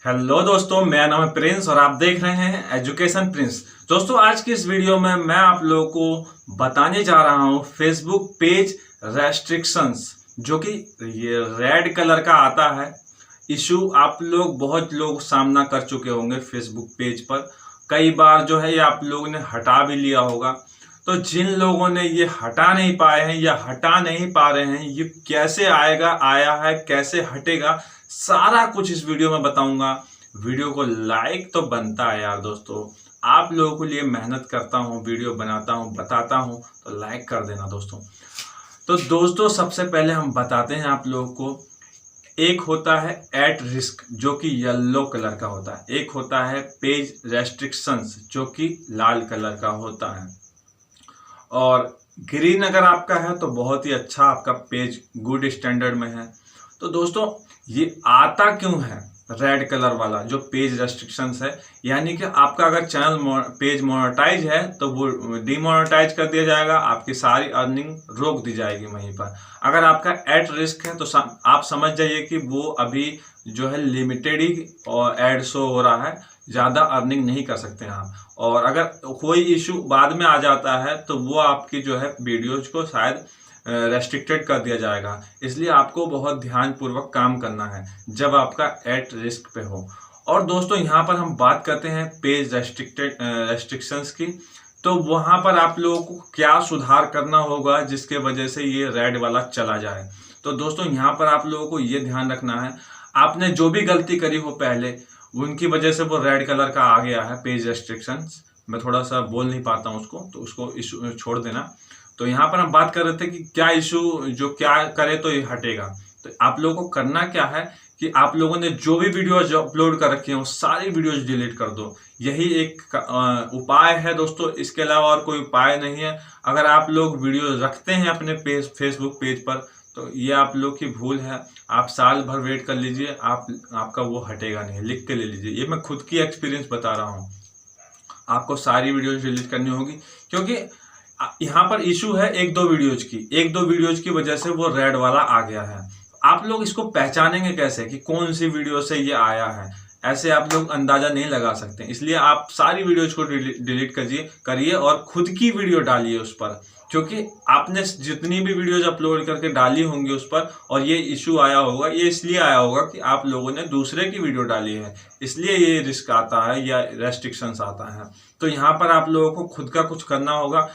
Hello दोस्तों, मेरा नाम है प्रिंस और आप देख रहे हैं एजुकेशन प्रिंस। दोस्तों, आज की इस वीडियो में मैं आप लोगों को बताने जा रहा हूं फेसबुक पेज रेस्ट्रिक्शंस, जो कि ये रेड कलर का आता है इशू। आप लोग बहुत लोग सामना कर चुके होंगे फेसबुक पेज पर। कई बार जो है ये आप लोगों ने हटा भी लिया होगा। तो जिन लोगों ने ये हटा नहीं पाए हैं या हटा नहीं पा रहे हैं, ये कैसे आएगा, आया है कैसे हटेगा, सारा कुछ इस वीडियो में बताऊंगा। वीडियो को लाइक तो बनता है यार दोस्तों, आप लोगों के लिए मेहनत करता हूँ, वीडियो बनाता हूँ, बताता हूँ, तो लाइक कर देना दोस्तों। तो दोस्तों, सबसे पहले हम बताते हैं आप लोगों को। एक होता है एट रिस्क, जो कि येलो कलर का होता है। एक होता है पेज रेस्ट्रिक्शंस, जो कि लाल कलर का होता है। और ग्रीन अगर आपका है तो बहुत ही अच्छा, आपका पेज गुड स्टैंडर्ड में है। तो दोस्तों, ये आता क्यों है रेड कलर वाला जो पेज रेस्ट्रिक्शंस है? यानी कि आपका अगर चैनल पेज मोनेटाइज है तो वो डिमोनेटाइज कर दिया जाएगा, आपकी सारी अर्निंग रोक दी जाएगी वहीं पर। अगर आपका एट रिस्क है तो आप समझ जाइए कि वो अभी जो है लिमिटेड ही और एड शो हो रहा है, ज़्यादा अर्निंग नहीं कर सकते हैं आप। और अगर कोई इशू बाद में आ जाता है तो वो आपकी जो है वीडियोज को शायद रेस्ट्रिक्टेड कर दिया जाएगा। इसलिए आपको बहुत ध्यानपूर्वक काम करना है जब आपका एट रिस्क पे हो। और दोस्तों, यहाँ पर हम बात करते हैं पेज रेस्ट्रिक्शंस की। तो वहाँ पर आप लोगों को क्या सुधार करना होगा जिसके वजह से ये रेड वाला चला जाए? तो दोस्तों, यहाँ पर आप लोगों को ये ध्यान रखना है, आपने जो भी गलती करी हो पहले, उनकी वजह से वो रेड कलर का आ गया है पेज रेस्ट्रिक्शंस। मैं थोड़ा सा बोल नहीं पाता हूँ उसको, तो उसको इशू छोड़ देना। तो यहाँ पर हम बात कर रहे थे कि क्या इशू, जो क्या करे तो ये हटेगा। तो आप लोगों को करना क्या है कि आप लोगों ने जो भी वीडियोज अपलोड कर रखी हैं वो सारी वीडियोज डिलीट कर दो। यही एक उपाय है दोस्तों, इसके अलावा और कोई उपाय नहीं है। अगर आप लोग वीडियो रखते हैं अपने फेसबुक पेज पर, तो ये आप लोग की भूल है। आप साल भर वेट कर लीजिए, आपका वो हटेगा नहीं। लिख के ले लीजिए, ये मैं खुद की एक्सपीरियंस बता रहा हूँ। आपको सारी वीडियोज डिलीट करनी होगी, क्योंकि यहाँ पर इशू है एक दो वीडियोज की वजह से वो रेड वाला आ गया है। आप लोग इसको पहचानेंगे कैसे कि कौन सी वीडियो से ये आया है? ऐसे आप लोग अंदाजा नहीं लगा सकते। इसलिए आप सारी वीडियोज को डिलीट करिए और खुद की वीडियो डालिए उस पर, क्योंकि आपने जितनी भी वीडियोज अपलोड करके डाली होंगी उस पर और ये इशू आया होगा, ये इसलिए आया होगा कि आप लोगों ने दूसरे की वीडियो डाली है, इसलिए ये रिस्क आता है या रेस्ट्रिक्शंस आता है। तो यहाँ पर आप लोगों को खुद का कुछ करना होगा,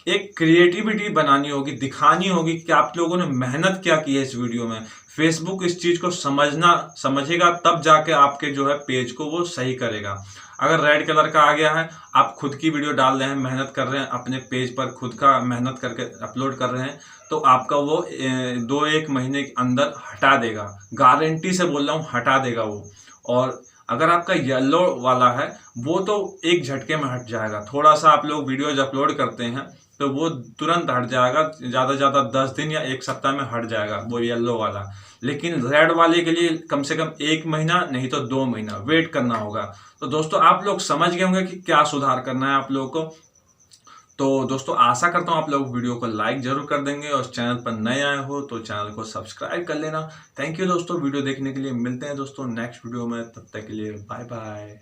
एक क्रिएटिविटी बनानी होगी, दिखानी होगी कि आप लोगों ने मेहनत क्या की है इस वीडियो में। फेसबुक इस चीज को समझेगा, तब जाके आपके जो है पेज को वो सही करेगा। अगर रेड कलर का आ गया है, आप खुद की वीडियो डाल रहे हैं, मेहनत कर रहे हैं अपने पेज पर, खुद का मेहनत करके अपलोड कर रहे हैं, तो आपका वो 2-1 महीने के अंदर हटा देगा। गारंटी से बोल रहा हूँ, हटा देगा वो। और अगर आपका येलो वाला है, वो तो एक झटके में हट जाएगा। थोड़ा सा आप लोग वीडियोज अपलोड करते हैं तो वो तुरंत हट जाएगा, ज़्यादा से ज़्यादा 10 दिन या 1 सप्ताह में हट जाएगा वो येलो वाला। लेकिन रेड वाले के लिए कम से कम 1 महीना नहीं तो 2 महीना वेट करना होगा। तो दोस्तों, आप लोग समझ गए होंगे कि क्या सुधार करना है आप लोगों को। तो दोस्तों, आशा करता हूँ आप लोग वीडियो को लाइक जरूर कर देंगे और चैनल पर नए आए हो तो चैनल को सब्सक्राइब कर लेना। थैंक यू दोस्तों वीडियो देखने के लिए। मिलते हैं दोस्तों नेक्स्ट वीडियो में, तब तक के लिए बाय बाय।